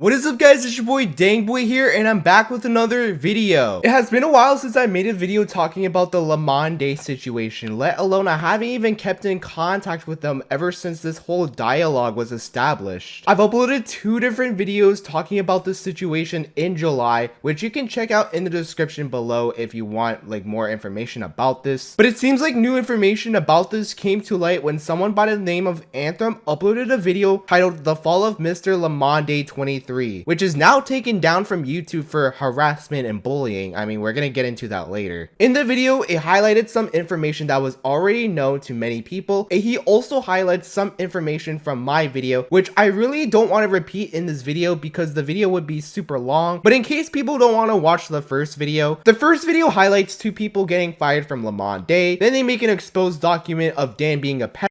What is up, guys? It's your boy Dangboy here, and I'm back with another video. It has been a while since I made a video talking about the Lemonde situation, let alone I haven't even kept in contact with them ever since this whole dialogue was established. I've uploaded 2 different videos talking about this situation in July, which you can check out in the description below if you want like more information about this. But it seems like new information about this came to light when someone by the name of Anthem uploaded a video titled "The Fall of Mr. Lemonde 23. Which is now taken down from YouTube for harassment and bullying. I mean, we're gonna get into that later. In the video, it highlighted some information that was already known to many people, and he also highlights some information from my video, which I really don't want to repeat in this video because the video would be super long. But in case people don't want to watch the first video highlights 2 people getting fired from Lemonde. Then they make an exposed document of Dan being a pedophile.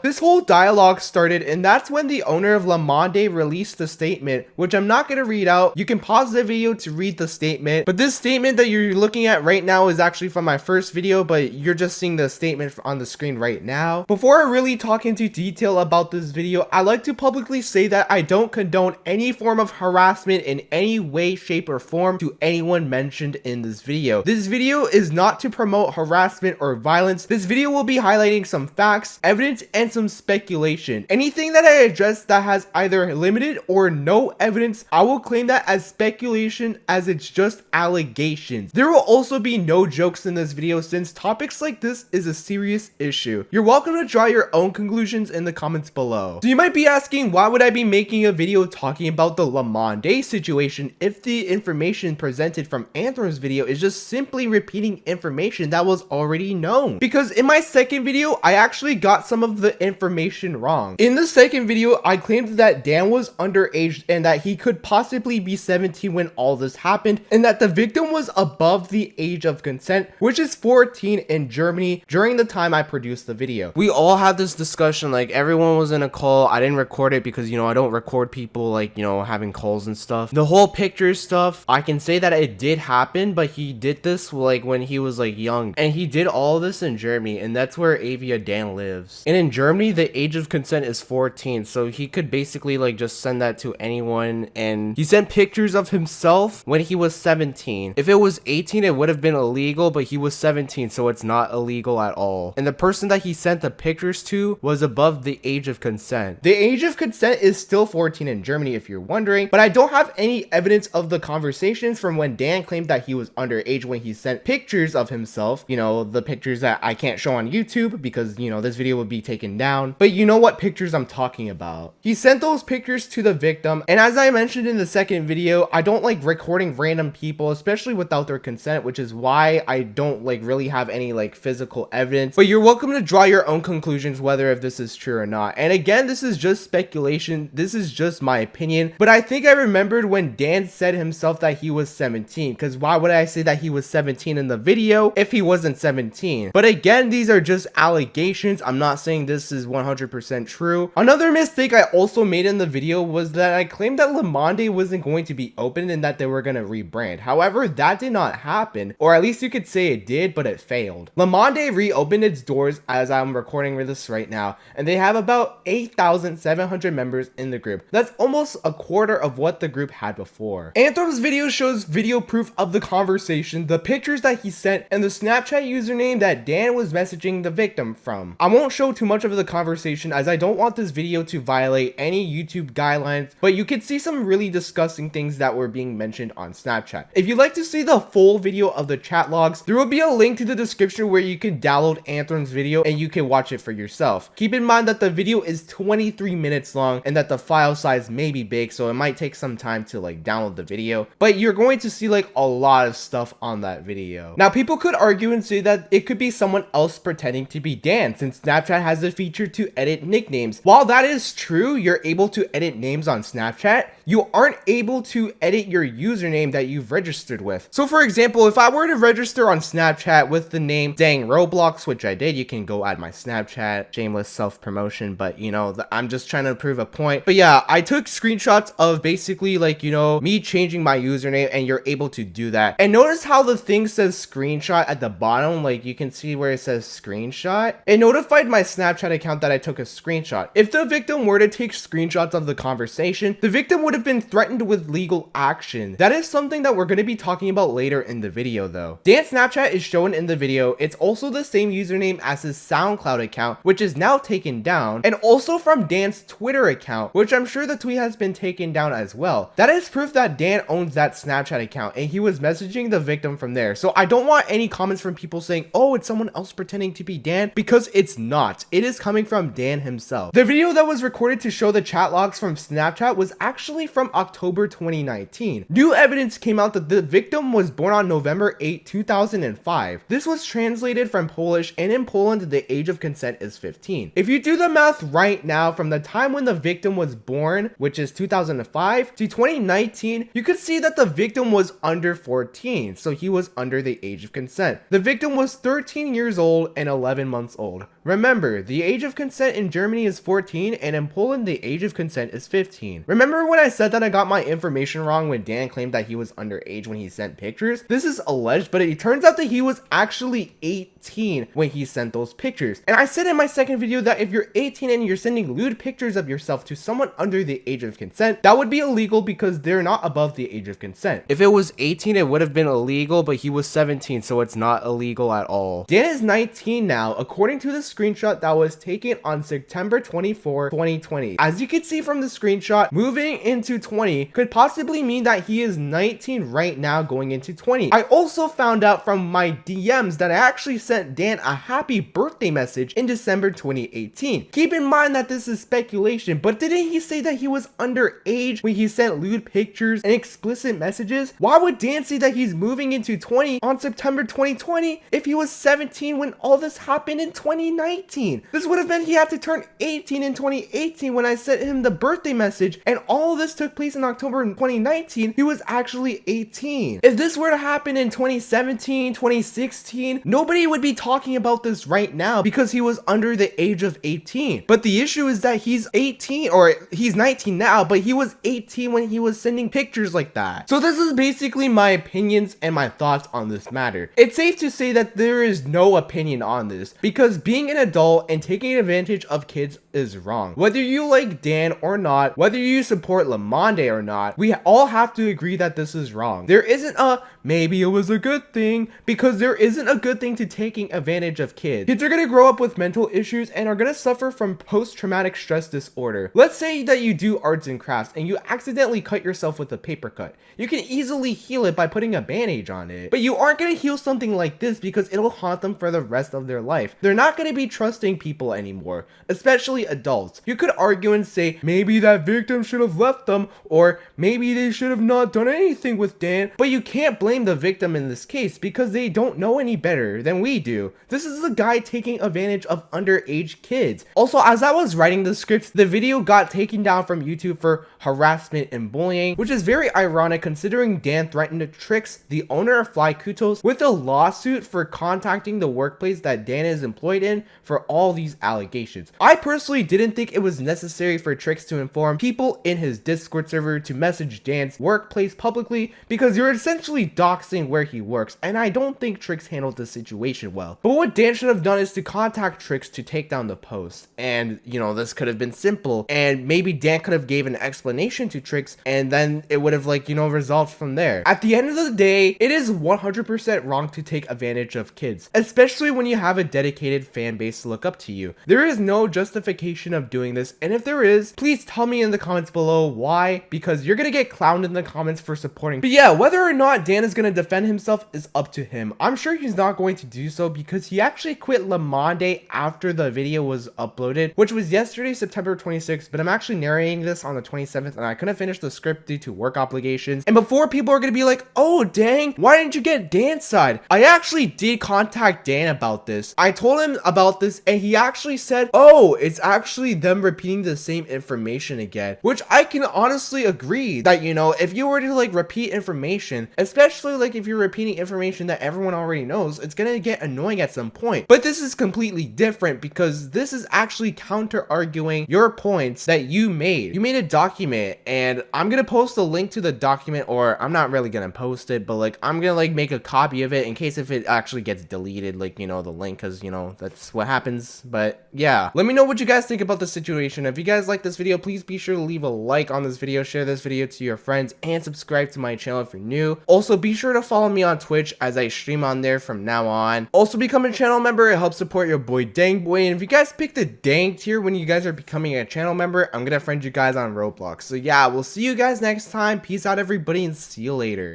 This whole dialogue started, and that's when the owner of Lemonde released the statement, which I'm not going to read out. You can pause the video to read the statement, but this statement that you're looking at right now is actually from my first video, but you're just seeing the statement on the screen right now. Before I really talk into detail about this video, I like to publicly say that I don't condone any form of harassment in any way, shape, or form to anyone mentioned in this video. This video is not to promote harassment or violence. This video will be highlighting some facts, evidence, and some speculation. Anything that I address that has either limited or no evidence, I will claim that as speculation, as it's just allegations. There will also be no jokes in this video since topics like this is a serious issue. You're welcome to draw your own conclusions in the comments below. So you might be asking, why would I be making a video talking about the Lemonde situation if the information presented from Anthem's video is just simply repeating information that was already known? Because in my second video, I actually got some of the information wrong. In the second video, I claimed that Dan was underage and that he could possibly be 17 when all this happened, and that the victim was above the age of consent, which is 14 in Germany during the time I produced the video. We all had this discussion, like everyone was in a call. I didn't record it because, you know, I don't record people like, you know, having calls and stuff. The whole picture stuff, I can say that it did happen, but he did this like when he was like young, and he did all this in Germany, and that's where Avia Dan lives. And in Germany, the age of consent is 14, so he could basically like just send that to anyone, and he sent pictures of himself when he was 17. If it was 18, it would have been illegal, but he was 17, so it's not illegal at all. And the person that he sent the pictures to was above the age of consent. The age of consent is still 14 in Germany, if you're wondering, but I don't have any evidence of the conversations from when Dan claimed that he was underage when he sent pictures of himself. You know, the pictures that I can't show on YouTube because, you know, this video would be taken down, but you know what pictures I'm talking about. He sent those pictures to the victim, and as I mentioned in the second video, I don't like recording random people, especially without their consent, which is why I don't like really have any like physical evidence. But you're welcome to draw your own conclusions whether if this is true or not. And again, this is just speculation, this is just my opinion, but I think I remembered when Dan said himself that he was 17, because why would I say that he was 17 in the video if he wasn't 17? But again, these are just allegations. I'm not saying this is 100% true. Another mistake I also made in the video was that I claimed that Lemonde wasn't going to be open and that they were going to rebrand. However, that did not happen, or at least you could say it did, but it failed. Lemonde reopened its doors as I'm recording this right now, and they have about 8,700 members in the group. That's almost a quarter of what the group had before. Anthem's video shows video proof of the conversation, the pictures that he sent, and the Snapchat username that Dan was messaging the victim from. I won't show too much of the conversation as I don't want this video to violate any YouTube guidelines, but you could see some really disgusting things that were being mentioned on Snapchat. If you'd like to see the full video of the chat logs, there will be a link to the description where you can download Anthem's video and you can watch it for yourself. Keep in mind that the video is 23 minutes long and that the file size may be big, so it might take some time to like download the video, but you're going to see like a lot of stuff on that video. Now, people could argue and say that it could be someone else pretending to be Dan, since Snapchat has a feature to edit nicknames. While that is true, you're able to edit names on Snapchat, you aren't able to edit your username that you've registered with. So for example, if I were to register on Snapchat with the name Dang Roblox, which I did, you can go add my Snapchat, shameless self-promotion, but you know, I'm just trying to prove a point. But yeah, I took screenshots of basically like, you know, me changing my username, and you're able to do that. And notice how the thing says screenshot at the bottom, like you can see where it says screenshot. It notified my Snapchat account that I took a screenshot. If the victim were to take screenshots of the conversation, the victim would would have been threatened with legal action. That is something that we're going to be talking about later in the video though. Dan's Snapchat is shown in the video. It's also the same username as his SoundCloud account, which is now taken down, and also from Dan's Twitter account, which I'm sure the tweet has been taken down as well. That is proof that Dan owns that Snapchat account and he was messaging the victim from there. So I don't want any comments from people saying, oh, it's someone else pretending to be Dan, because it's not. It is coming from Dan himself. The video that was recorded to show the chat logs from Snapchat was actually from October 2019. New evidence came out that the victim was born on November 8, 2005. This was translated from Polish, and in Poland, the age of consent is 15. If you do the math right now, from the time when the victim was born, which is 2005, to 2019, you could see that the victim was under 14, so he was under the age of consent. The victim was 13 years old and 11 months old. Remember, the age of consent in Germany is 14, and in Poland, the age of consent is 15. Remember when I said that I got my information wrong when Dan claimed that he was underage when he sent pictures? This is alleged, but it turns out that he was actually 18 when he sent those pictures. And I said in my second video that if you're 18 and you're sending lewd pictures of yourself to someone under the age of consent, that would be illegal because they're not above the age of consent. If it was 18, it would have been illegal, but he was 17, so it's not illegal at all. Dan is 19 now, according to the screenshot that was taken on September 24, 2020. As you can see from the screenshot, moving into 20 could possibly mean that he is 19 right now going into 20. I also found out from my DMs that I actually sent Dan a happy birthday message in December 2018. Keep in mind that this is speculation, but didn't he say that he was underage when he sent lewd pictures and explicit messages? Why would Dan say that he's moving into 20 on September 2020 if he was 17 when all this happened in 2019? This would have meant he had to turn 18 in 2018 when I sent him the birthday message, and all this took place in October 2019. He was actually 18. If this were to happen in 2017, 2016, nobody would be talking about this right now because he was under the age of 18. But the issue is that he's 18, or he's 19 now, but he was 18 when he was sending pictures like that. So this is basically my opinions and my thoughts on this matter. It's safe to say that there is no opinion on this because being an adult and taking advantage of kids is wrong. Whether you like Dan or not, whether you support Lemonde or not, we all have to agree that this is wrong. There isn't a maybe it was a good thing, because there isn't a good thing to taking advantage of kids. Kids are gonna grow up with mental issues and are gonna suffer from post-traumatic stress disorder. Let's say that you do arts and crafts and you accidentally cut yourself with a paper cut. You can easily heal it by putting a bandage on it, but you aren't gonna heal something like this because it'll haunt them for the rest of their life. They're not gonna be trusting people anymore, especially adults. You could argue and say maybe that victim should have left them, or maybe they should have not done anything with Dan, but you can't blame the victim in this case because they don't know any better than we do. This is a guy taking advantage of underage kids. Also, as I was writing the script, the video got taken down from YouTube for harassment and bullying, which is very ironic considering Dan threatened Trix, the owner of Fly Kutos, with a lawsuit for contacting the workplace that Dan is employed in for all these allegations. I personally didn't think it was necessary for Trix to inform people in his Discord server to message Dan's workplace publicly because you're essentially doxing where he works, and I don't think Trix handled the situation well. But what Dan should have done is to contact Trix to take down the post, and you know, this could have been simple, and maybe Dan could have gave an explanation to Trix, and then it would have, like, you know, resolved from there. At the end of the day, it is 100% wrong to take advantage of kids, especially when you have a dedicated fan base to look up to you. There is no justification of doing this, and if there is, please tell me in the comments below why, because you're gonna get clowned in the comments for supporting. But yeah, whether or not Dan is gonna defend himself is up to him. I'm sure he's not going to do so because he actually quit Lemonde after the video was uploaded, which was yesterday, September 26th, but I'm actually narrating this on the 27th and I couldn't finish the script due to work obligations. And before people are gonna be like, oh dang, why didn't you get Dan's side? I actually did contact Dan about this. I told him about this and he actually said, oh, it's actually them repeating the same information again, which I can honestly agree that, you know, if you were to like repeat information, especially like if you're repeating information that everyone already knows, it's gonna get annoying at some point. But this is completely different because this is actually counter arguing your points that you made. You made a document, and I'm gonna post a link to the document, or I'm not really gonna post it, but like I'm gonna like make a copy of it in case if it actually gets deleted, like, you know, the link, because you know that's what happens. But yeah, let me know what you guys think about the situation. If you guys like this video, please be sure to leave a like on on this video, share this video to your friends, and subscribe to my channel if you're new. Also, be sure to follow me on Twitch as I stream on there from now on. Also, become a channel member. It helps support your boy Dangboy. And if you guys pick the Dang tier when you guys are becoming a channel member, I'm gonna friend you guys on Roblox. So yeah, we'll see you guys next time. Peace out, everybody, and see you later.